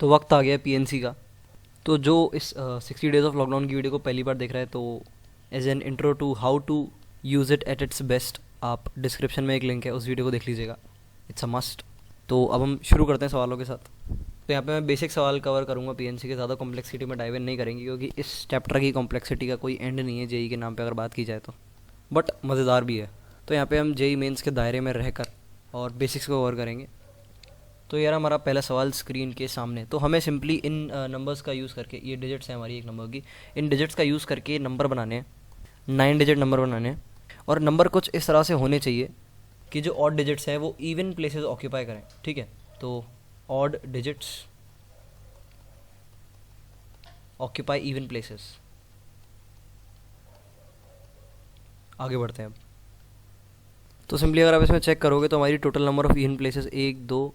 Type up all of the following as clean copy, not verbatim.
तो वक्त आ गया पीएनसी का। तो जो इस 60 डेज ऑफ लॉकडाउन की वीडियो को पहली बार देख रहा है, तो as an intro to how to use it at its best, आप डिस्क्रिप्शन में एक लिंक है, उस वीडियो को देख लीजिएगा। It's a must. तो अब हम शुरू करते हैं सवालों के साथ। तो यहाँ पे मैं बेसिक सवाल कवर करूँगा पीएनसी के, ज़्यादा कॉम्प्लेक्सिटी में डाइव इन नहीं करेंगे क्योंकि इस चैप्टर की कॉम्प्लेक्सिटी का कोई एंड नहीं है जेई के नाम पे अगर बात की जाए तो, बट मज़ेदार भी है। तो यहाँ पे हम जेई मेंस के दायरे में रहकर और बेसिक्स को कवर करेंगे। तो यार हमारा पहला सवाल स्क्रीन के सामने, तो हमें सिंपली इन नंबर्स का यूज़ करके, ये डिजिट्स हैं हमारी एक नंबर की, इन डिजिट्स का यूज़ करके नंबर बनाने हैं, 9 डिजिट नंबर बनाने हैं। और नंबर कुछ इस तरह से होने चाहिए कि जो ऑड डिजिट्स हैं वो इवन प्लेसेस ऑक्यूपाई करें, ठीक है। तो odd digits occupy even places. आगे बढ़ते हैं अब। तो सिंपली अगर आप इसमें चेक करोगे तो हमारी total number of even places 1 2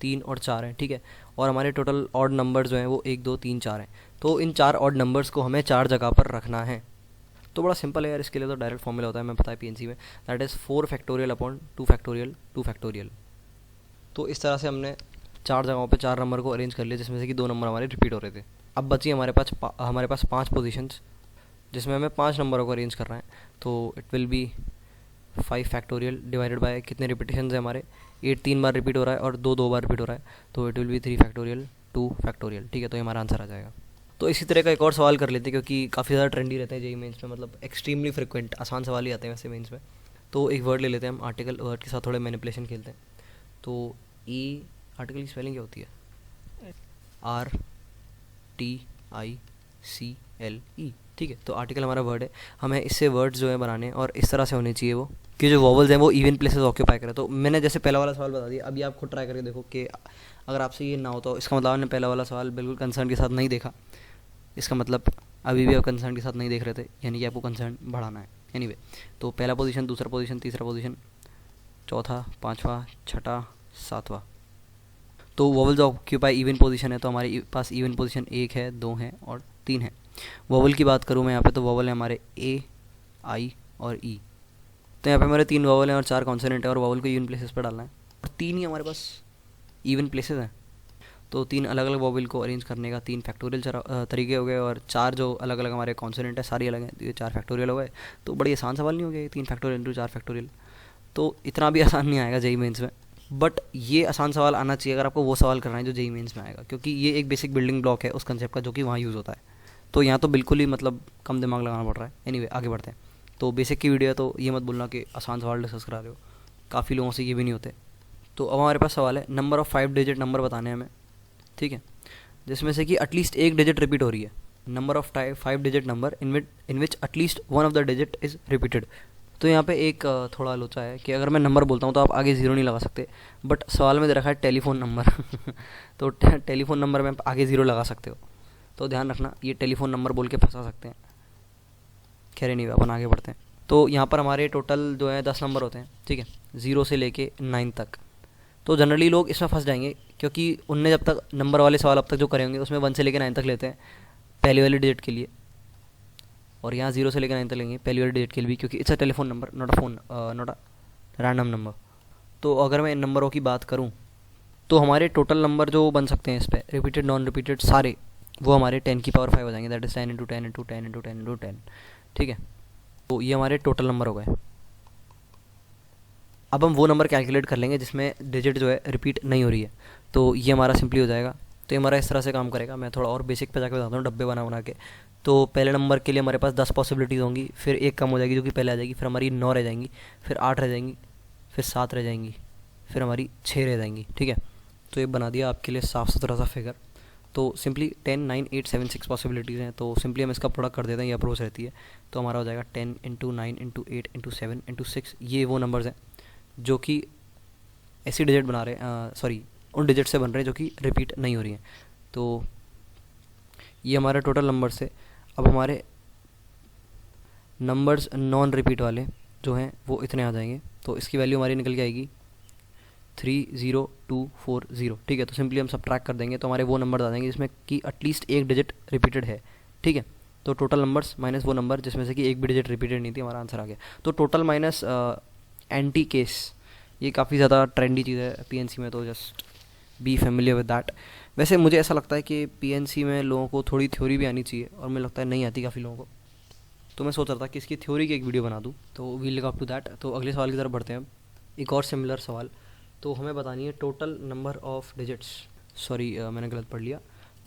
3 और 4 हैं, ठीक है। और हमारे टोटल ऑड नंबर जो हैं वो 1 2 3 4 हैं। तो इन 4 ऑड नंबर्स को हमें 4 जगह पर रखना है। तो बड़ा सिंपल है यार, इसके लिए तो डायरेक्ट फॉर्मूला होता है, मैं पता है पीएनसी में, that is 4 factorial upon 2 factorial 2 factorial. तो इस तरह से हमने 4 जगहों पे 4 नंबर को अरेंज कर लिया, जिसमें से कि 2 नंबर हमारे रिपीट हो रहे थे। अब बची हमारे पास 5 पोजीशंस, जिसमें हमें 5 नंबरों को अरेंज करना है। तो it will B 5 factorial divided by कितने रिपीटेशन है हमारे, 8 3 बार रिपीट हो रहा है और 2 2 बार रिपीट हो रहा है, तो it will B 3 factorial 2 factorial, ठीक है। तो ये हमारा आंसर आ जाएगा। तो इसी तरह का एक और सवाल कर लेते हैं क्योंकि काफ़ी ज़्यादा ट्रेंडी रहते हैं जेई मेंस में, मतलब एक्सट्रीमली फ्रिक्वेंट, आसान सवाल ही आते हैं वैसे मेंस में। तो एक वर्ड ले लेते हैं हम, आर्टिकल। वर्ड के साथ थोड़े मैनिपुलेशन खेलते हैं। तो ई आर्टिकल की स्पेलिंग क्या होती है? RTICLE, ठीक है। तो आर्टिकल हमारा वर्ड है, हमें इससे वर्ड्स जो है बनाने हैं और इस तरह से होने चाहिए वो कि जो वॉवल्स हैं वो इवन प्लेसेस ऑक्यूपाई करें। तो मैंने जैसे पहला वाला सवाल बता दिया, अभी आप खुद ट्राई करके देखो कि अगर आपसे ये ना हो तो इसका मतलब आपने पहला वाला सवाल बिल्कुल कंसर्न के साथ नहीं देखा। इसका मतलब अभी भी आप कंसर्न के साथ नहीं देख रहे थे, यानी कि आपको कंसर्न बढ़ाना है। एनीवे, तो पहला पोजीशन, दूसरा पोजीशन, तीसरा पोजीशन, चौथा, पाँचवा, छठा, सातवां। तो वोवल्स ऑक्यूपाई इवन पोजीशन है, तो हमारे पास इवन पोजीशन 1 है, 2 है और 3 है। वोवल की बात करूँ मैं यहाँ पे, तो वोवल है हमारे ए, आई और ई। तो यहाँ पे हमारे 3 वोवल हैं और 4 कॉन्सोनेंट है, और वोवल को इवन प्लेसेस पर डालना है, और 3 ही हमारे पास इवन प्लेसेस हैं। तो 3 अलग अलग वोवल को अरेंज करने का 3 फैक्टोरियल तरीके हो गए, और 4 जो अलग अलग हमारे कॉन्सोनेंट है सारी अलग हैं, तो ये 4 फैक्टोरियल हो गए। तो बड़ी आसान सवाल नहीं हो गया ये 3 फैक्टोरियल इंटू 4 फैक्टोरियल। तो इतना भी आसान नहीं आएगा जेई मेंस में, बट ये आसान सवाल आना चाहिए अगर आपको वो सवाल करना है जो जेई मेंस में आएगा, क्योंकि ये एक बेसिक बिल्डिंग ब्लॉक है उस कंसेप्ट का जो कि वहाँ यूज़ होता है। तो यहाँ तो बिल्कुल ही मतलब कम दिमाग लगाना पड़ रहा है। एनीवे, आगे बढ़ते हैं। तो बेसिक की वीडियो है, तो ये मत बोलना कि आसान सवाल डिस्कस करा रहे हो, काफ़ी लोगों से ये भी नहीं होते। तो अब हमारे पास सवाल है, नंबर ऑफ़ 5 डिजिट नंबर बताने हैं हमें, ठीक है, जिसमें से कि एटलीस्ट एक डिजिट रिपीट हो रही है। Number of 5 digit number in which at least one of the digit is repeated. तो यहाँ पे एक थोड़ा लोचा है कि अगर मैं नंबर बोलता हूँ तो आप आगे ज़ीरो नहीं लगा सकते, बट सवाल में दे रखा है टेलीफोन नंबर तो टेलीफोन नंबर में आप आगे ज़ीरो लगा सकते हो, तो ध्यान रखना, ये टेलीफोन नंबर बोल के फंसा सकते हैं। खैर नहीं, अपन आगे बढ़ते हैं। तो यहाँ पर हमारे टोटल जो है 10 नंबर होते हैं, ठीक है, 0 से लेके 9 तक। तो जनरली लोग इसमें फंस जाएंगे क्योंकि उनने जब तक नंबर वाले सवाल अब तक जो करे होंगे उसमें 1 से लेकर 9 तक लेते हैं पहली वाली डिजिट के लिए, और यहाँ 0 से लेकर 9 तक लेंगे पहली वाली डिजिट के लिए भी, क्योंकि it's a telephone number, not a random number. तो अगर मैं इन नंबरों की बात करूँ तो हमारे टोटल नंबर जो बन सकते हैं इस पर, रिपीटेड नॉन रिपीटेड सारे, वो हमारे 10 की पावर 5 हो जाएंगे, that is 10 into 10 into 10 into 10 into 10, ठीक है। तो ये हमारे टोटल नंबर हो गए। अब हम वो नंबर कैलकुलेट कर लेंगे जिसमें डिजिट जो है रिपीट नहीं हो रही है, तो ये हमारा सिंपली हो जाएगा। तो ये हमारा इस तरह से काम करेगा, मैं थोड़ा और बेसिक पे जाकर बताता हूँ डब्बे बना बना के। तो पहले नंबर के लिए हमारे पास 10 पॉसिबिलिटीज़ होंगी, फिर एक कम हो जाएगी जो कि पहले आ जाएगी, फिर हमारी 9 रह जाएंगी, फिर 8 रह जाएंगी, फिर 7 रह जाएंगी, फिर हमारी 6 रह जाएंगी, ठीक है। तो ये बना दिया आपके लिए साफ़ सुथरा सा फिगर। तो सिंपली 10 9 8 7 6 पॉसिबिलिटीज़ हैं, तो सिंपली हम इसका प्रोडक्ट कर देते हैं, ये अप्रोच रहती है। तो हमारा हो जाएगा 10 इंटू 9 इंटू 8 इंटू 7 इंटू 6। ये वो नंबर्स हैं जो कि ऐसी डिजिट बना रहे हैं, सॉरी उन डिजिट से बन रहे हैं जो कि रिपीट नहीं हो रही हैं। तो ये हमारे टोटल नंबर्स है। अब हमारे नंबर्स नॉन रिपीट वाले जो हैं वो इतने आ जाएंगे, तो इसकी वैल्यू हमारी निकल के आएगी 30240, ठीक है। तो सिंपली हम सब ट्रैक कर देंगे तो हमारे वो नंबर आ जाएंगे जिसमें कि एटलीस्ट एक डिजिट रिपीटेड है, ठीक है। तो टोटल नंबर्स माइनस वो नंबर जिसमें से कि एक भी डिजिट रिपीटेड नहीं थी, हमारा आंसर आ गया। तो टोटल माइनस एंटी केस, ये काफ़ी ज़्यादा ट्रेंडी चीज़ है पीएनसी में, तो just be familiar with that. वैसे मुझे ऐसा लगता है कि पीएनसी में लोगों को थोड़ी थ्योरी भी आनी चाहिए, और मुझे लगता है नहीं आती काफ़ी लोगों को। तो मैं सोच रहा था कि इसकी थ्योरी की एक वीडियो बना दूँ, तो we'll look up to that. तो अगले सवाल की तरफ बढ़ते हैं अब। एक और सिमिलर सवाल। तो हमें बतानी है total number of digits, sorry मैंने गलत पढ़ लिया,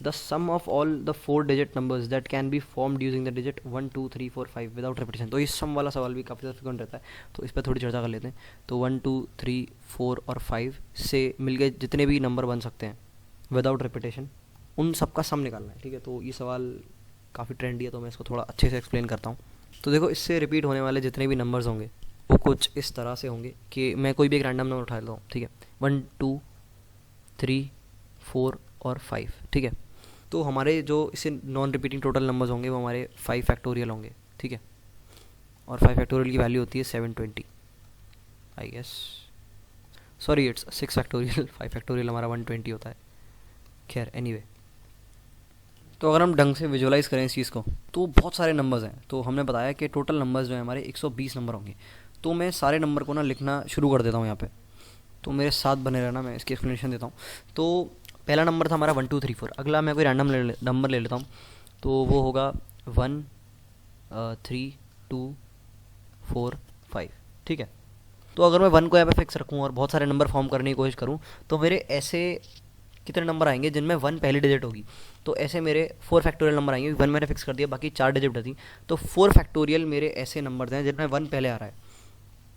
the sum of all the 4 digit numbers that can be formed using the digit 1 2 3 4 5 without repetition. तो ये सम वाला सवाल भी काफ़ी ज़्यादा फ्रिक्वेंट रहता है, तो इस पर थोड़ी चर्चा कर लेते हैं। तो 1 2 3 4 और 5 से मिल गए जितने भी नंबर बन सकते हैं विदाउट रिपीटेशन, उन सबका सम निकालना है। ठीक है, तो ये सवाल काफ़ी ट्रेंडी है, तो मैं इसको थोड़ा अच्छे से एक्सप्लेन करता हूँ। तो देखो, इससे रिपीट होने वाले जितने भी नंबर्स होंगे वो कुछ इस तरह से होंगे कि मैं कोई भी एक रैंडम नंबर उठा लेता हूँ। ठीक है, 1 2 3 4 और 5। ठीक है, तो हमारे जो इसे नॉन रिपीटिंग टोटल नंबर्स होंगे वो हमारे 5 फैक्टोरियल होंगे। ठीक है, और 5 फैक्टोरियल की वैल्यू होती है 720 I guess, sorry it's 6 factorial. 5 factorial हमारा 120 होता है। खैर एनीवे, तो अगर हम ढंग से विजुअलाइज़ करें इस चीज़ को, तो बहुत सारे नंबर्स हैं। तो हमने बताया कि टोटल नंबर्स जो हैं हमारे 120 नंबर होंगे। तो मैं सारे नंबर को ना लिखना शुरू कर देता हूँ यहाँ पे, तो मेरे साथ बने रहना, मैं इसकी एक्सप्लेनेशन देता हूँ। तो पहला नंबर था हमारा 1 2 3 4। अगला मैं कोई रैंडम नंबर ले लेता हूँ, तो वो होगा 1 3 2 4 5। ठीक है, तो अगर मैं 1 को यहाँ पे फिक्स रखूँ और बहुत सारे नंबर फॉर्म करने की कोशिश करूँ, तो मेरे ऐसे कितने नंबर आएंगे जिनमें 1 पहली डिजिट होगी। तो ऐसे मेरे 4 फैक्टोरियल नंबर आएंगे, 1 मैंने फिक्स कर दिया, बाकी 4 डिजिट थी। तो 4 फैक्टोरियल मेरे ऐसे नंबर हैं जिनमें 1 पहले आ रहा है।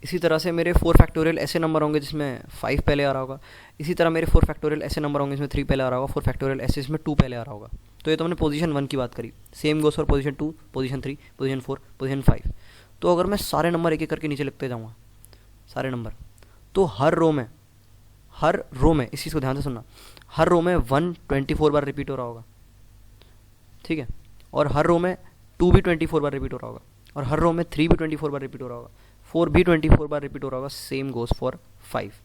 इसी तरह से मेरे 4 फैक्टोरियल ऐसे नंबर होंगे जिसमें 5 पहले आ रहा होगा। इसी तरह मेरे 4 फैक्टोरियल ऐसे नंबर होंगे जिसमें 3 पहले आ रहा होगा। 4 फैक्टोरियल ऐसे इसमें 2 पहले आ रहा होगा। तो ये तो हमने पोजीशन 1 की बात करी। Same goes for position 2, position 3, position 4, position 5। तो अगर मैं सारे नंबर एक एक करके नीचे लिखते जाऊँगा, सारे नंबर, तो हर रो में इस चीज़ को ध्यान से सुनना, हर रो में 1 24 बार रिपीट हो रहा होगा। ठीक है, और हर रो में 2 भी 24 बार रिपीट हो रहा होगा, और हर रो में 3 भी 24 बार रिपीट हो रहा होगा, 4 भी 24 बार रिपीट हो रहा होगा। Same goes for 5।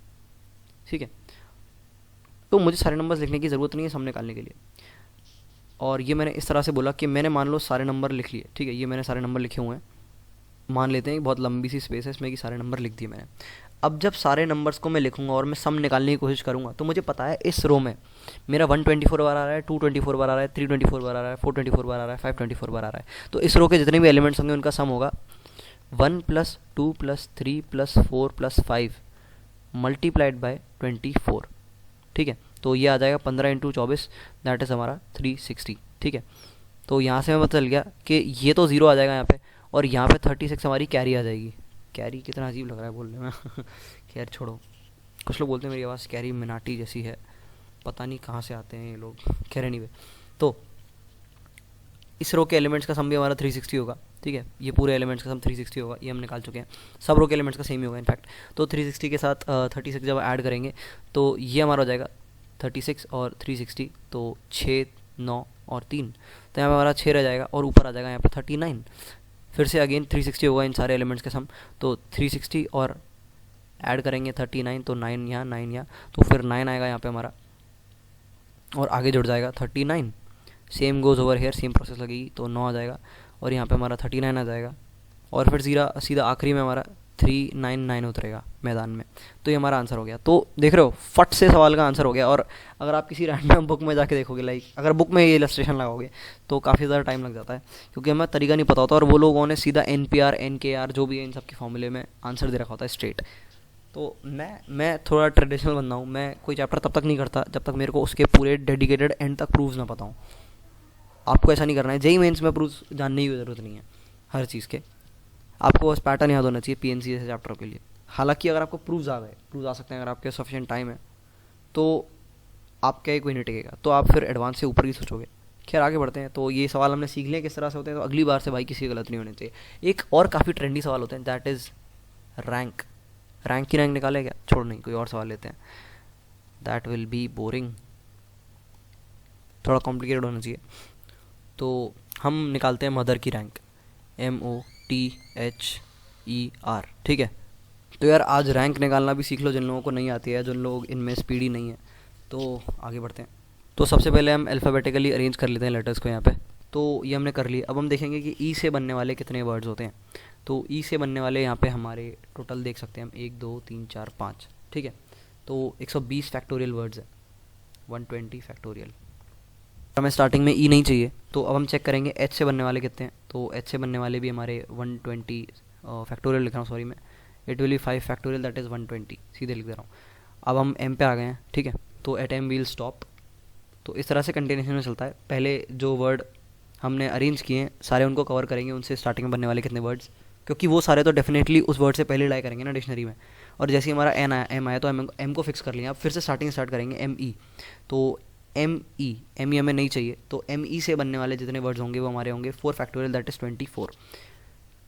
ठीक है, तो मुझे सारे नंबर्स लिखने की ज़रूरत नहीं है सम निकालने के लिए। और ये मैंने इस तरह से बोला कि मैंने मान लो सारे नंबर लिख लिए। ठीक है, ये मैंने सारे नंबर लिखे हुए हैं, मान लेते हैं बहुत लंबी सी स्पेस है इसमें कि सारे नंबर लिख दिए मैंने। अब जब सारे नंबर्स को मैं लिखूंगा और मैं सम निकालने की कोशिश करूंगा, तो मुझे पता है इस रो में मेरा 1 24 बार आ रहा है, 2 24 बार आ रहा है, 3 24 बार आ रहा है, 4 24 बार आ रहा है, 5 24 बार आ रहा है। तो इस रो के जितने भी एलिमेंट्स होंगे उनका सम होगा 1 + 2 + 3 + 4 + 5 मल्टीप्लाइड बाय 24। ठीक है, तो ये आ जाएगा 15 × 24, दैट इज़ हमारा 360। ठीक है, तो यहाँ से हमें पता चल गया कि ये तो ज़ीरो आ जाएगा यहाँ पे, और यहाँ पे 36 हमारी कैरी आ जाएगी। कैरी कितना अजीब लग रहा है बोलने में। खैर छोड़ो, कुछ लोग बोलते हैं मेरी आवाज़ कैरी मिनाटी जैसी है, पता नहीं कहाँ से आते हैं ये लोग। खैर एनीवे, तो इस रो के एलिमेंट्स का सम भी हमारा 360 होगा। ठीक है, ये पूरे एलिमेंट्स का सम 360 होगा, ये हम निकाल चुके हैं। सब रो के एलिमेंट्स का सेम ही होगा इनफैक्ट। तो 360 के साथ 36 जब ऐड करेंगे तो ये हमारा हो जाएगा 36 और 360, तो 6 9 और 3, तो यहाँ पे हमारा 6 रह जाएगा, और ऊपर आ जाएगा यहाँ पे 39। फिर से अगेन 360 होगा इन सारे एलिमेंट्स के सम, तो 360 और ऐड करेंगे 39, तो 9 यहाँ 9 यहाँ, तो फिर 9 आएगा यहाँ पे हमारा, और आगे जुड़ जाएगा 39। Same goes over here, same process लगेगी, तो 9 आ जाएगा, और यहाँ पे हमारा 39 आ जाएगा, और फिर सीधा आखिरी में हमारा 399 उतरेगा मैदान में। तो ये हमारा आंसर हो गया। तो देख रहे हो, फट से सवाल का आंसर हो गया। और अगर आप किसी रैंडम बुक में जाके देखोगे, लाइक अगर बुक में ये इलस्ट्रेशन लगाओगे तो काफ़ी ज़्यादा टाइम लग जाता है, क्योंकि हमें तरीका नहीं पता होता, और वो लोगों ने सीधा NPR NKR जो भी है इन सब के फॉर्मूले में आंसर दे रखा होता है स्ट्रेट। तो मैं थोड़ा ट्रेडिशनल बंदा हूँ, मैं कोई चैप्टर तब तक नहीं करता जब तक मेरे को उसके पूरे डेडिकेटेड एंड तक प्रूव्स ना पता हूँ। आपको ऐसा नहीं करना है। जेईई मेंस में प्रूव्स जानने की ज़रूरत नहीं है हर चीज़ के, आपको बस पैटर्न याद होना चाहिए PNC जैसे चैप्टरों के लिए। हालांकि अगर आपको प्रूव्स आ सकते हैं, अगर आपके सफिशिएंट टाइम है, तो आपका एक कोई नहीं टिकेगा, तो आप फिर एडवांस से ऊपर की सोचोगे। खैर आगे बढ़ते हैं। तो ये सवाल हमने सीख लिया किस तरह से होते हैं, तो अगली बार से भाई किसी की गलत नहीं होनी चाहिए। एक और काफ़ी ट्रेंडी सवाल होते हैं, दैट इज़ रैंक। रैंक की रैंक निकाले क्या? छोड़, नहीं, कोई और सवाल लेते हैं, दैट विल बी बोरिंग, थोड़ा कॉम्प्लिकेटेड होना चाहिए। तो हम निकालते हैं मदर की रैंक, MOTHER। ठीक है, तो यार आज रैंक निकालना भी सीख लो जिन लोगों को नहीं आती है, जिन लोग इनमें स्पीडी नहीं है। तो आगे बढ़ते हैं। तो सबसे पहले हम अल्फ़ाबेटिकली अरेंज कर लेते हैं लेटर्स को यहाँ पे। तो ये हमने कर लिया। अब हम देखेंगे कि ई से बनने वाले कितने वर्ड्स होते हैं। तो ई से बनने वाले यहाँ पे हमारे टोटल देख सकते हैं हम, 1 2 3 4 5। ठीक है, तो 120 फैक्टोरियल वर्ड्स हैं। 120 फैक्टोरियल। हमें स्टार्टिंग में ई नहीं चाहिए, तो अब हम चेक करेंगे एच से बनने वाले कितने हैं। तो एच से बनने वाले भी हमारे 120 फैक्टोरियल लिख रहा हूँ, सॉरी मैं, it will B 5 factorial that is 120, सीधे लिख दे रहा हूँ। अब हम एम पे आ गए हैं, ठीक है। तो एट एम वील स्टॉप। तो इस तरह से कंटिन्यूशन में चलता है। पहले जो वर्ड हमने अरेंज किए हैं सारे उनको कवर करेंगे, उनसे स्टार्टिंग में बनने वाले कितने वर्ड्स, क्योंकि वो सारे तो डेफिनेटली उस वर्ड से पहले लाई करेंगे ना डिक्शनरी में। और जैसे ही हमारा एम आया तो एम को फिक्स कर लिया। अब फिर से स्टार्टिंग स्टार्ट करेंगे एम ई। तो एम ई हमें नहीं चाहिए, तो एम ई से बनने वाले जितने वर्ड्स होंगे वो हमारे होंगे 4 फैक्टोरियल दैट इज़ 24।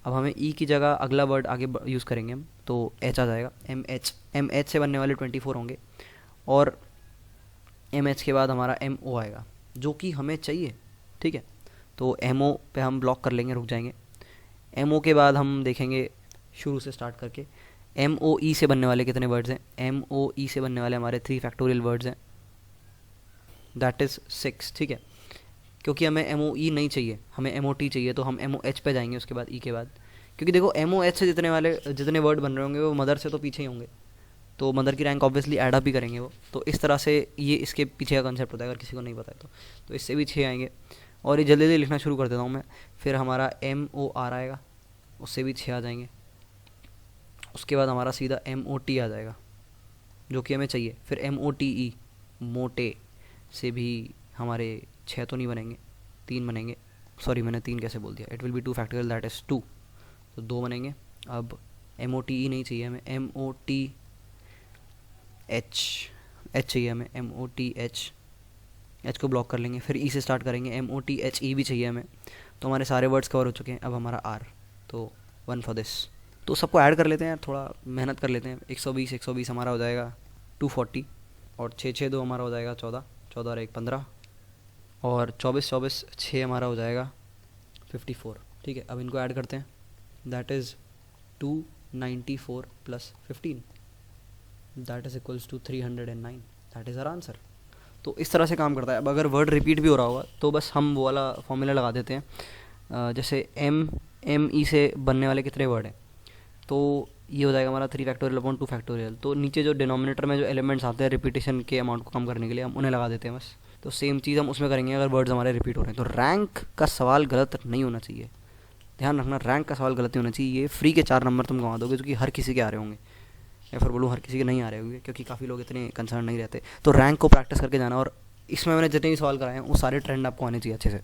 अब हमें ई की जगह अगला वर्ड आगे यूज़ करेंगे हम, तो एच आ जाएगा। एम एच से बनने वाले 24 होंगे, और एम एच के बाद हमारा एम ओ आएगा जो कि हमें चाहिए, ठीक है। तो एम ओ पे हम ब्लॉक कर लेंगे, रुक जाएंगे। एम ओ के बाद हम देखेंगे शुरू से स्टार्ट करके एम ओ ई से बनने वाले कितने वर्ड्स हैं। एम ओ ई से बनने वाले हमारे 3 फैक्टोरियल वर्ड्स हैं दैट इज़ 6, ठीक है। क्योंकि हमें एम ओ ई नहीं चाहिए, हमें एम ओ टी चाहिए, तो हम एम ओ एच पे जाएंगे उसके बाद ई के बाद। क्योंकि देखो एम ओ एच से जितने वर्ड बन रहे होंगे वो मदर से तो पीछे ही होंगे, तो मदर की रैंक ऑब्वियसली ऐड अप ही करेंगे वो। तो इस तरह से ये इसके पीछे का कंसेप्ट होता है, अगर किसी को नहीं पता है तो इससे भी 6 आएंगे। और ये जल्दी जल्दी लिखना शुरू कर देता हूँ मैं। फिर हमारा एम ओ आर आएगा, उससे भी 6 आ जाएंगे। उसके बाद हमारा सीधा एम ओ टी आ जाएगा जो कि हमें चाहिए। फिर एम ओ टी ई, मोटे से भी हमारे 6 तो नहीं बनेंगे, 3 बनेंगे। सॉरी मैंने 3 कैसे बोल दिया, it will B 2 factorial that is 2, तो 2 बनेंगे। अब एम ओ टी ई नहीं चाहिए हमें, एम ओ टी एच चाहिए हमें, एम ओ टी एच को ब्लॉक कर लेंगे। फिर ई से स्टार्ट करेंगे, M O T H E भी चाहिए हमें। तो हमारे सारे वर्ड्स कवर हो चुके हैं। अब हमारा आर, तो 1 फॉर दिस। तो सबको ऐड कर लेते हैं, थोड़ा मेहनत कर लेते हैं। 120 हमारा हो जाएगा 240, और 6 2 हमारा हो जाएगा 14 और 1 15, और 24 6 हमारा हो जाएगा 54, ठीक है। अब इनको ऐड करते हैं, that is 294 plus 15 that is equals to 309, that is our answer. तो इस तरह से काम करता है। अब अगर वर्ड रिपीट भी हो रहा होगा तो बस हम वो वाला फॉर्मूला लगा देते हैं। जैसे एम ई से बनने वाले कितने वर्ड हैं, तो ये हो जाएगा हमारा 3 फैक्टोरियल अपॉन 2 फैक्टोरियल। तो नीचे जो डिनोमिनेटर में जो एलिमेंट्स आते हैं रिपीटेशन के अमाउंट को कम करने के लिए, हम उन्हें लगा देते हैं बस। तो सेम चीज़ हम उसमें करेंगे अगर वर्ड्स हमारे रिपीट हो रहे हैं। तो रैंक का सवाल गलत नहीं होना चाहिए, ध्यान रखना, रैंक का सवाल गलत नहीं होना चाहिए। ये फ्री के 4 नंबर तुम गंवा दोगे, जो कि हर किसी के आ रहे होंगे, या फिर बोलूँ हर किसी के नहीं आ रहे होंगे, क्योंकि काफ़ी लोग इतने कंसर्न नहीं रहते। तो रैंक को प्रैक्टिस करके जाना, और इसमें मैंने जितने भी सवाल कराए हैं वो सारे ट्रेंड आपको आने चाहिए अच्छे से।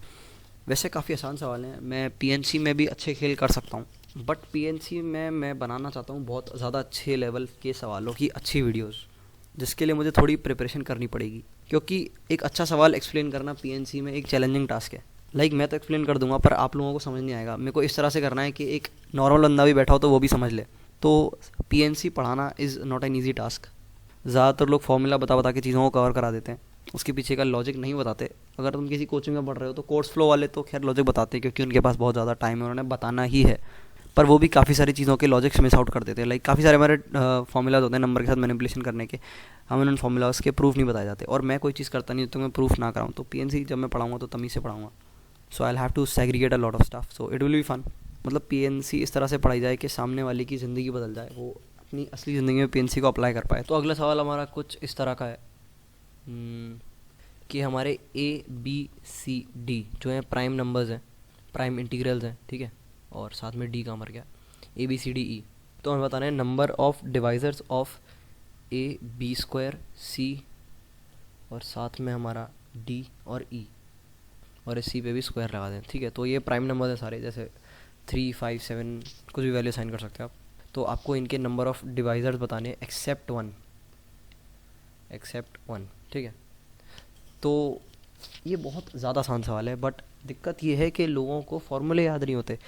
वैसे काफ़ी आसान सवाल हैं, मैं पीएनसी में भी अच्छे खेल कर सकता हूँ, बट पीएनसी में मैं बनाना चाहता हूँ बहुत ज़्यादा अच्छे लेवल के सवालों की अच्छी वीडियोस, जिसके लिए मुझे थोड़ी प्रिपरेशन करनी पड़ेगी। क्योंकि एक अच्छा सवाल एक्सप्लेन करना पीएनसी में एक चैलेंजिंग टास्क है। मैं तो एक्सप्लेन कर दूंगा पर आप लोगों को समझ नहीं आएगा। मेरे को इस तरह से करना है कि एक नॉर्मल बंदा भी बैठा हो तो वो भी समझ ले। तो पीएनसी पढ़ाना is not an easy task. ज़्यादातर लोग फॉर्मूला बता बता के चीज़ों को कवर करा देते हैं, उसके पीछे का लॉजिक नहीं बताते। अगर तुम किसी कोचिंग में पढ़ रहे हो तो कोर्स फ्लो वाले तो खैर लॉजिक बताते हैं, क्योंकि उनके पास बहुत ज़्यादा टाइम है, उन्होंने बताना ही है। पर वो भी काफ़ी सारी चीज़ों के लॉजिक्स मिस आउट कर देते हैं। काफ़ी सारे हमारे फॉर्मूलाज होते हैं नंबर के साथ मैनिपुलेशन करने के, हमें उन फॉर्मूलाज के प्रूफ नहीं बताए जाते। और मैं कोई चीज़ करता नहीं तो मैं प्रूफ ना कराऊँ। तो पीएनसी जब मैं पढ़ाऊँगा तो तमीज़ से पढ़ाऊँगा। So I have to segregate a lot of staff, so it will be fun. मतलब पीएनसी इस तरह से पढ़ाई जाए कि सामने वाले की ज़िंदगी बदल जाए, वो अपनी असली ज़िंदगी में पीएनसी को अप्लाई कर पाए। तो अगला सवाल हमारा कुछ इस तरह का है कि हमारे ए बी सी डी जो हैं प्राइम नंबर्स हैं, प्राइम इंटीग्रल्स हैं, ठीक है, और साथ में डी का मर गया, A B C D E. तो हमें बताना है number of divisors of a b square c, और साथ में हमारा डी और ई, और इस सी पे भी स्क्वायर लगा दें, ठीक है। तो ये प्राइम नंबर है सारे, जैसे 3 5 7 कुछ भी वैल्यू साइन कर सकते हो आप। तो आपको इनके नंबर ऑफ डिवाइजर्स बताने एक्सेप्ट वन, ठीक है। तो ये बहुत ज़्यादा आसान सवाल है, बट दिक्कत ये है कि लोगों को फॉर्मूले याद नहीं होते।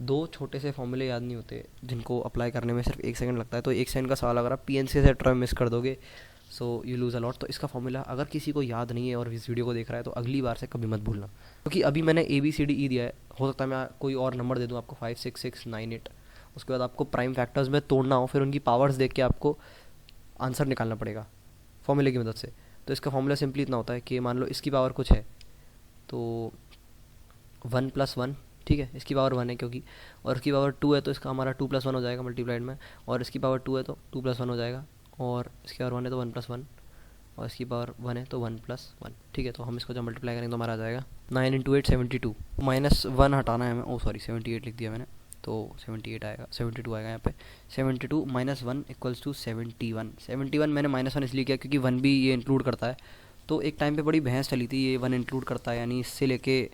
2 छोटे से फॉर्मूले याद नहीं होते जिनको अप्लाई करने में सिर्फ 1 सेकंड लगता है। तो 1 सेकंड का सवाल अगर आप पीएनसी से ट्राई मिस कर दोगे सो यू लूज़ अलॉट। तो इसका फॉर्मूला अगर किसी को याद नहीं है और इस वीडियो को देख रहा है तो अगली बार से कभी मत भूलना, क्योंकि अभी मैंने A B C D E दिया है, हो सकता है मैं कोई और नंबर दे दूँ आपको 5 6 6 9 8। उसके बाद आपको प्राइम फैक्टर्स में तोड़ना हो, फिर उनकी पावर्स देख के आपको आंसर निकालना पड़ेगा फॉर्मूले की मदद से। तो इसका फॉर्मूला सिंपली इतना होता है कि मान लो इसकी पावर कुछ है तो 1 + 1, ठीक है, इसकी पावर 1 है क्योंकि, और इसकी पावर 2 है तो इसका हमारा 2 + 1 हो जाएगा मल्टीप्लाइड में, और इसकी पावर 2 है तो 2 + 1 हो जाएगा, और इसकी पावर 1 है तो 1 + 1, और इसकी पावर 1 है तो 1+1, ठीक है। तो हम इसको जब मल्टीप्लाई करेंगे तो हमारा आ जाएगा 9 × 8 72, -1 हटाना है हमें, ओ सॉरी 78 लिख दिया मैंने, तो 78 आएगा, 72 आएगा यहाँ पे। 72 - 1 = 71। 71 मैंने -1 इसलिए किया क्योंकि 1 भी ये इंक्लूड करता है। तो एक टाइम पे बड़ी बहस चली थी, ये 1 इंक्लूड करता है यानी, इससे लेके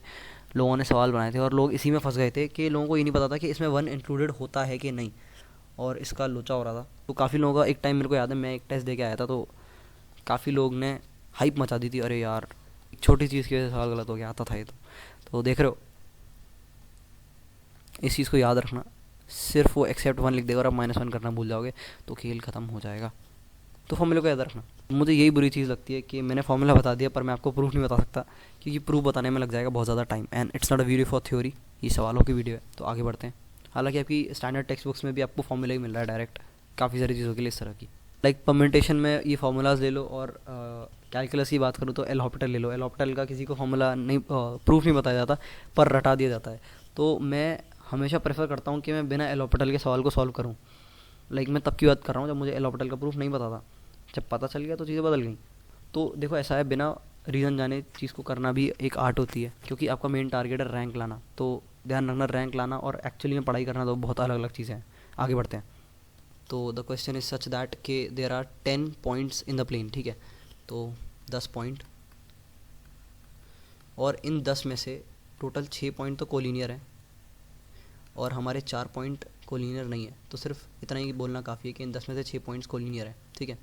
लोगों ने सवाल बनाए थे और लोग इसी में फंस गए थे कि लोगों को ये नहीं पता था कि इसमें 1 इंक्लूडेड होता है कि नहीं, और इसका लोचा हो रहा था। तो काफ़ी लोगों का एक टाइम, मेरे को याद है मैं एक टेस्ट दे के आया था, तो काफ़ी लोग ने हाइप मचा दी थी, अरे यार एक छोटी चीज़ की वजह से सवाल गलत हो गया, आता था ये तो देख रहे हो, इस चीज़ को याद रखना। सिर्फ वो एक्सेप्ट 1 लिख देगा और आप -1 करना भूल जाओगे तो खेल ख़त्म हो जाएगा। तो फॉर्मूले को याद रखना। मुझे यही बुरी चीज़ लगती है कि मैंने फॉर्मूला बता दिया पर मैं आपको प्रूफ नहीं बता सकता, क्योंकि प्रूफ बताने में लग जाएगा बहुत ज़्यादा time, and it's not a video for theory, ये सवालों की वीडियो है। तो आगे बढ़ते हैं। हालांकि आपकी स्टैंडर्ड टेक्स्ट बुक्स में भी आपको फॉर्मूला ही मिल रहा है डायरेक्ट, काफ़ी सारी चीज़ों के लिए इस तरह की, लाइक परम्यूटेशन में ये फार्मूलाज ले लो, और कैलकुलस की बात करूँ तो एल हॉपिटल ले लो। एल हॉपिटल का किसी को फार्मूला नहीं, प्रूफ नहीं बताया जाता पर रटा दिया जाता है। तो मैं हमेशा प्रेफर करता हूँ कि मैं बिना एल हॉपिटल के सवाल को सॉल्व करूँ। लाइक मैं तब की बात कर रहा हूँ जब मुझे एल हॉपिटल का प्रूफ नहीं पता था, जब पता चल गया तो चीज़ें बदल गई। तो देखो ऐसा है, बिना रीज़न जाने चीज़ को करना भी एक आर्ट होती है, क्योंकि आपका मेन टारगेट है रैंक लाना। तो ध्यान रखना, रैंक लाना और एक्चुअली में पढ़ाई करना तो बहुत अलग अलग चीज़ें हैं। आगे बढ़ते हैं। तो the question is such that k there are 10 points in the plane, ठीक है। तो 10 पॉइंट, और इन 10 में से टोटल 6 पॉइंट तो कोलिनियर है और हमारे 4 पॉइंट कोलिनियर नहीं है। तो सिर्फ इतना ही बोलना काफ़ी है कि इन 10 में से 6 पॉइंट्स कोलिनियर है, ठीक है।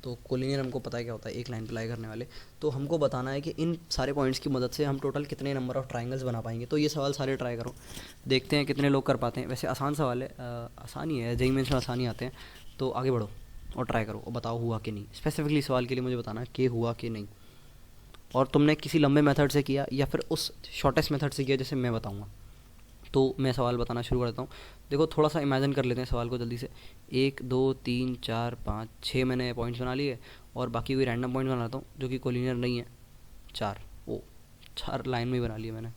तो कोलिनियर हमको पता है क्या होता है, एक लाइन पे लाई करने वाले। तो हमको बताना है कि इन सारे पॉइंट्स की मदद से हम टोटल कितने नंबर ऑफ ट्राइंगल्स बना पाएंगे। तो ये सवाल सारे ट्राई करो, देखते हैं कितने लोग कर पाते हैं। वैसे आसान सवाल है, आसान ही है, जेईई मेंस में आसान ही आते हैं। तो आगे बढ़ो और ट्राई करो और बताओ हुआ कि नहीं। स्पेसिफिकली सवाल के लिए मुझे बताना कि हुआ कि नहीं, और तुमने किसी लंबे मेथड से किया या फिर उस शॉर्टेस्ट मेथड से किया जैसे मैं बताऊँगा। तो मैं सवाल बताना शुरू करता हूँ। देखो थोड़ा सा इमेजिन कर लेते हैं सवाल को जल्दी से। 1 2 3 4 5 6 मैंने पॉइंट्स बना लिए, और बाकी कोई रैंडम पॉइंट बनाता हूँ जो कि कोलिनियर नहीं है। 4, ओ 4 लाइन में ही बना लिए मैंने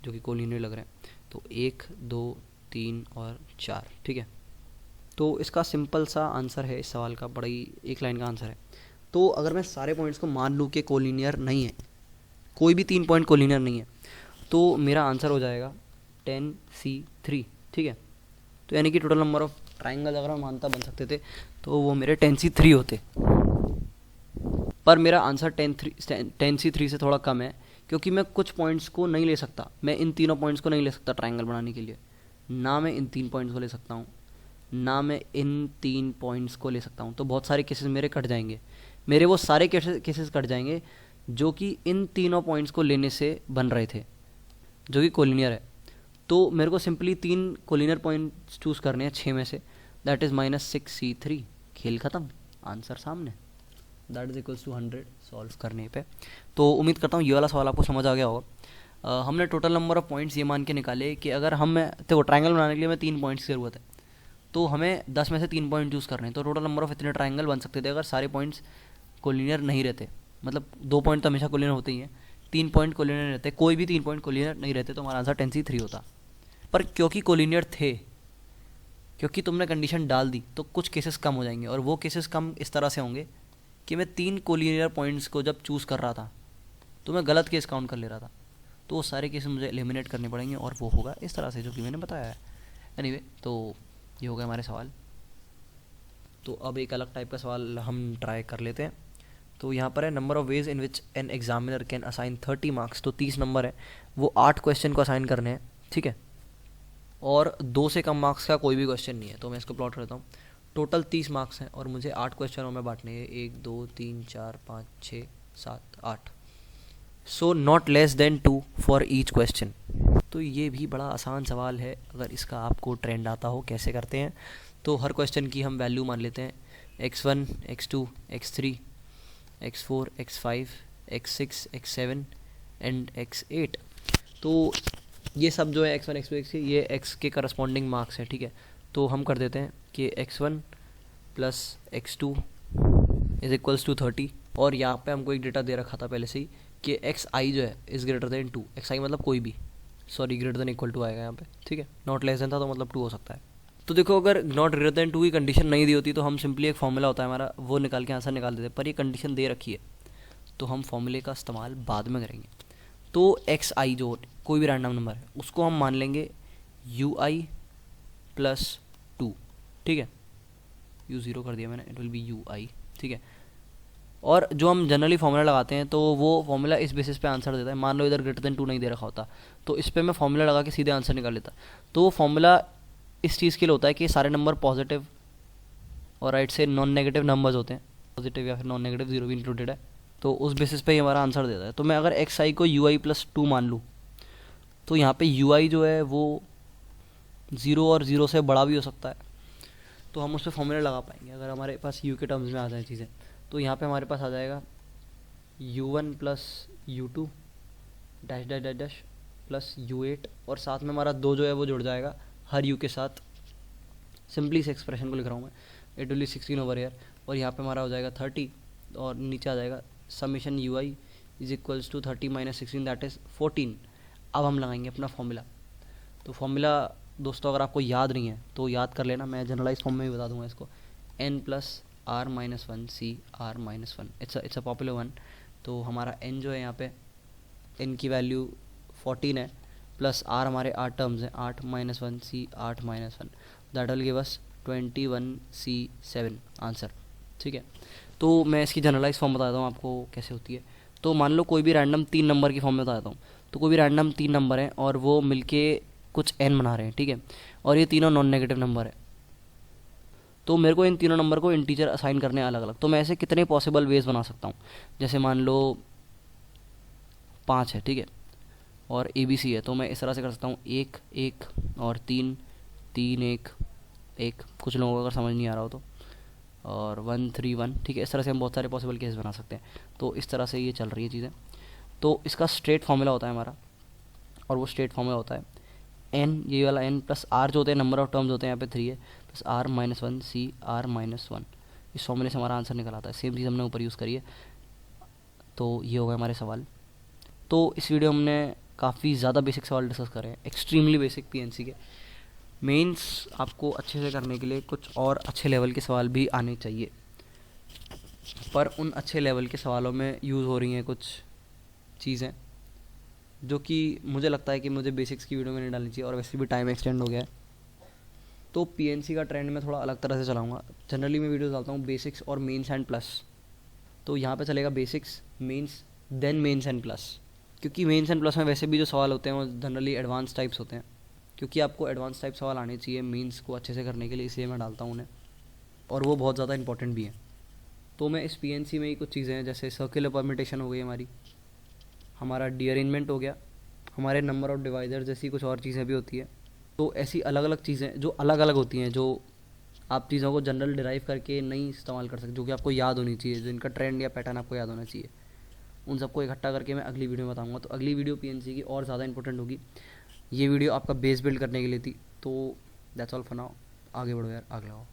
जो कि कोलिनियर लग रहे हैं। तो 1 2 3 और 4, ठीक है। तो इसका सिंपल सा आंसर है इस सवाल का, बड़ा ही एक लाइन का आंसर है। तो अगर मैं सारे पॉइंट्स को मान लूँ कि कोलिनियर नहीं है, कोई भी 3 पॉइंट कोलिनियर नहीं है, तो मेरा आंसर हो जाएगा 10C3, ठीक है। तो यानी कि टोटल नंबर ऑफ ट्राइंगल अगर हम मानता बन सकते थे तो वो मेरे 10C3 होते, पर मेरा आंसर 10C3 से थोड़ा कम है, क्योंकि मैं कुछ पॉइंट्स को नहीं ले सकता। मैं इन तीनों पॉइंट्स को नहीं ले सकता ट्राइंगल बनाने के लिए, ना मैं इन 3 पॉइंट्स को ले सकता हूँ, ना मैं इन 3 पॉइंट्स को ले सकता हूँ। तो बहुत सारे केसेस मेरे कट जाएंगे, मेरे वो सारे केसेस कट जाएंगे जो कि इन तीनों पॉइंट्स को लेने से बन रहे थे, जो कि कोलिनियर है। तो मेरे को सिंपली 3 कोलिनियर पॉइंट्स चूज़ करने हैं 6 में से, दैट इज़ -6C3। खेल ख़त्म, आंसर सामने, that is equals to 100 solve करने पे। तो उम्मीद करता हूँ ये वाला सवाल आपको समझ आ गया होगा। हमने टोटल नंबर ऑफ पॉइंट्स ये मान के निकाले कि अगर देखो ट्राइंगल बनाने के लिए हमें 3 पॉइंट्स की ज़रूरत है, तो हमें 10 में से 3 पॉइंट चूज़ करने हैं। तो टोटल नंबर ऑफ इतने ट्राइंगल बन सकते थे अगर सारे पॉइंट्स कोलिनियर नहीं रहते। मतलब 2 पॉइंट तो हमेशा कोलिनियर होते ही हैं, 3 पॉइंट कोलिनियर रहते, कोई भी 3 पॉइंट कोलिनियर नहीं रहते, तो हमारा आंसर 10C3 होता। पर क्योंकि कोलिनियर थे, क्योंकि तुमने कंडीशन डाल दी, तो कुछ केसेस कम हो जाएंगे, और वो केसेस कम इस तरह से होंगे कि मैं 3 कोलिनियर पॉइंट्स को जब चूज़ कर रहा था तो मैं गलत केस काउंट कर ले रहा था। तो वो सारे केसेस मुझे एलिमिनेट करने पड़ेंगे, और वो होगा इस तरह से जो कि मैंने बताया है। एनीवे, तो ये हो गए हमारे सवाल। तो अब एक अलग टाइप का सवाल हम ट्राई कर लेते हैं। तो यहाँ पर है number of ways in which N examiner can assign 30 marks. तो 30 नंबर है, वो 8 क्वेश्चन को असाइन करने हैं, ठीक है। और 2 से कम मार्क्स का कोई भी क्वेश्चन नहीं है। तो मैं इसको प्लॉट करता हूँ। टोटल 30 मार्क्स हैं और मुझे 8 क्वेश्चनों में बांटने हैं, 1 2 3 4 5 6 7 8। So not less than 2 for each question. तो ये भी बड़ा आसान सवाल है, अगर इसका आपको ट्रेंड आता हो कैसे करते हैं। तो हर क्वेश्चन की हम वैल्यू मान लेते हैं, x1 x2 x3 x4 x5 x6 x7 and x8। तो ये सब जो है x1 x2 x3 ये x के करस्पॉन्डिंग मार्क्स है, ठीक है। तो हम कर देते हैं कि x1 + x2 = 30, और यहाँ पे हमको एक डेटा दे रखा था पहले से ही कि xi जो है इज़ ग्रेटर देन 2। xi मतलब कोई भी, sorry greater than equal to आएगा यहाँ पे, ठीक है। नॉट लेस देन था तो मतलब 2 हो सकता है। तो देखो अगर नॉट ग्रेटर देन 2 की कंडीशन नहीं दी होती तो हम सिंपली एक फॉर्मूला होता है हमारा वो निकाल के आंसर निकाल देते, पर ये कंडीशन दे रखी है तो हम फॉर्मूले का इस्तेमाल बाद में करेंगे। तो एक्स आई जो कोई भी रैंडम नंबर है उसको हम मान लेंगे यू आई प्लस 2, ठीक है, यू ज़ीरो कर दिया मैंने, इट विल बी यू आई, ठीक है। और जो हम जनरली फॉर्मूला लगाते हैं तो वो फॉर्मूला इस बेसिस पे आंसर देता है। मान लो इधर ग्रेटर देन 2 नहीं दे रखा होता तो इस पर मैं फॉर्मूला लगा के सीधे आंसर निकाल लेता। तो वो फॉर्मूला इस चीज़ के लिए होता है कि सारे नंबर पॉजिटिव और राइट से नॉन नेगेटिव नंबर्स होते हैं, पॉजिटिव या फिर नॉन नेगेटिव, जीरो भी इंक्लूडेड है, तो उस बेसिस पे ही हमारा आंसर देता है। तो मैं अगर एक्स आई को यू आई प्लस 2 मान लूँ तो यहाँ पे यू आई जो है वो 0 और 0 से बड़ा भी हो सकता है, तो हम उस पर फॉर्मूला लगा पाएंगे अगर हमारे पास यू के टर्म्स में आ जाए चीज़ें। तो यहाँ पे हमारे पास आ जाएगा u1 plus u2 dash dash dash dash plus u8 और साथ में हमारा 2 जो है वो जुड़ जाएगा हर u के साथ। सिंपली इस एक्सप्रेशन को लिख रहा हूँ मैं, it will B 16 over year, और यहाँ पे हमारा हो जाएगा 30 और नीचे आ जाएगा summation u i is equals to 30 minus 16 that is 14। अब हम लगाएंगे अपना फॉर्मूला। तो फॉर्मूला दोस्तों अगर आपको याद नहीं है तो याद कर लेना, मैं जनरलाइज फॉर्म में भी बता दूंगा इसको, n plus R minus one C R minus one, it's a popular one. तो हमारा n जो है यहाँ पे n की वैल्यू 14 है, प्लस आर हमारे 8 टर्म्स हैं, 8 minus one C 8 minus one, that will give us 21C7 answer, ठीक है। तो मैं इसकी जनरलाइज फॉर्म बता देता हूँ आपको कैसे होती है। तो मान लो कोई भी रैंडम 3 नंबर की फॉर्म में बता देता हूँ। तो कोई भी रैंडम 3 नंबर हैं और वो मिलके कुछ n बना रहे हैं, ठीक है, और ये तीनों नॉन नेगेटिव नंबर है। तो मेरे को इन तीनों नंबर को इंटीजर असाइन करने अलग अलग, तो मैं ऐसे कितने पॉसिबल वेज बना सकता हूँ। जैसे मान लो 5 है, ठीक है, और ABC है, तो मैं इस तरह से कर सकता हूँ 1 1 और 3 3 1 1, कुछ लोगों को अगर समझ नहीं आ रहा हो तो, और 1 3 1, ठीक है। इस तरह से हम बहुत सारे पॉसिबल केस बना सकते हैं। तो इस तरह से ये चल रही है चीज़ें। तो इसका स्ट्रेट फॉर्मूला होता है हमारा, और वो स्ट्रेट फॉर्मूला होता है n, ये वाला n प्लस r जो होते हैं नंबर ऑफ टर्म्स होते हैं, यहाँ पे 3 है, प्लस r माइनस वन सी r माइनस वन। इस फॉर्मूले से हमारा आंसर निकल आता है। सेम चीज़ हमने ऊपर यूज़ करी है। तो ये हो गए हमारे सवाल। तो इस वीडियो हमने काफ़ी ज़्यादा बेसिक सवाल डिस्कस करे हैं, एक्सट्रीमली बेसिक पीएनसी के। मेंस आपको अच्छे से करने के लिए कुछ और अच्छे लेवल के सवाल भी आने चाहिए, पर उन अच्छे लेवल के सवालों में यूज़ हो रही हैं कुछ चीज़ें जो कि मुझे लगता है कि मुझे बेसिक्स की वीडियो में नहीं डालनी चाहिए, और वैसे भी टाइम एक्सटेंड हो गया है। तो पीएनसी का ट्रेंड मैं थोड़ा अलग तरह से चलाऊँगा। जनरली मैं वीडियोस डालता हूँ बेसिक्स और मेंस एंड प्लस, तो यहाँ पे चलेगा basics, mains, then mains and plus, क्योंकि मेंस एंड प्लस में वैसे भी जो सवाल होते हैं वो जनरली एडवांस टाइप्स होते हैं, क्योंकि आपको एडवांस टाइप सवाल आने चाहिए मेंस को अच्छे से करने के लिए, इसलिए मैं डालता हूँ उन्हें, और वो बहुत ज़्यादा इंपॉर्टेंट भी हैं। तो मैं इस पीएनसी में ही कुछ चीज़ें हैं, जैसे सर्कुलर परम्यूटेशन हो गई हमारा रीअरेंजमेंट हो गया, हमारे नंबर ऑफ डिवाइडर जैसी कुछ और चीज़ें भी होती है। तो ऐसी अलग अलग चीज़ें जो अलग अलग होती हैं, जो आप चीज़ों को जनरल डिराइव करके नहीं इस्तेमाल कर सकते, जो कि आपको याद होनी चाहिए, जो इनका ट्रेंड या पैटर्न आपको याद होना चाहिए, उन सबको इकट्ठा करके मैं अगली वीडियो में बताऊँगा। तो अगली वीडियो पीएनसी की और ज़्यादा इंपॉर्टेंट होगी। ये वीडियो आपका बेस बिल्ड करने के लिए थी। तो दैट्स ऑल फॉर नाउ। आगे बढ़ो यार, आगे लगाओ।